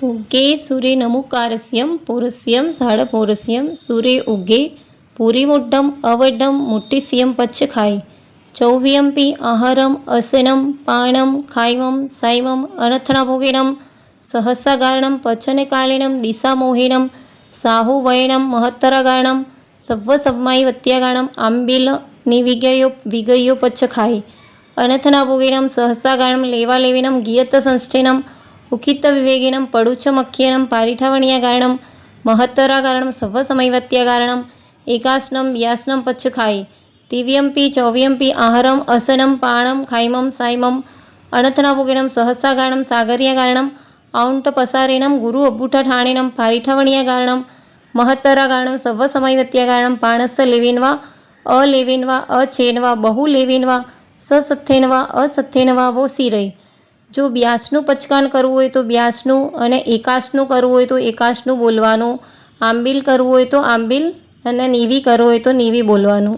उगे सूर्ये नमुकारस्यं पूरस्यं साडपूरस्यं सूर्ये उगे पूरीमुड्डम अवड्डम मुट्टिस्यं पच्चखाई चौव्यंपी आहारम असेनम पाणम खाइमम साइमम अनथनाभोगिनम सहस्रागारणम पचने कालिनम दिशामोहिनम साहुवयनम महत्तरागारणम सव्वसम्माई वत्यागारणम आंबिल विगयो पच्चखाई अनथनाभोगिनम सहस्रागारणम लेवालेविनम गियत संस्थेनम उखित विवेगिनम पडुचमख्यनम पारिठावणीयगारणम महत्तरागारणम सव्वसमैवत्यागारणम एकास्नम व्यासनम पच्चखाई तिव्यंपी चौव्यंपी आहारम असनम पाणम खाइमम साइमम अनथनाभोगिनम सहस्रागारणम सागर्यागारणम औंटपसारेणम गुरु अब्बूठा ठाणेनम पारिठावणीयगारणम महत्तरागारणम सव्वसमैवत्यागारणम पाणस्य लेविन्वा अलेविन्वा अचेनवा बहुलेविन्वा ससथ्थेनवा असथ्थेनवा वो सिरई। जो ब्यासનું પચકાન કરવું હોય તો બ્યાસનું અને એકાસનું કરવું હોય તો એકાસનું બોલવાનું, આંબિલ કરવું હોય તો આંબિલ અને નીવી કરવું હોય તો નીવી બોલવાનું।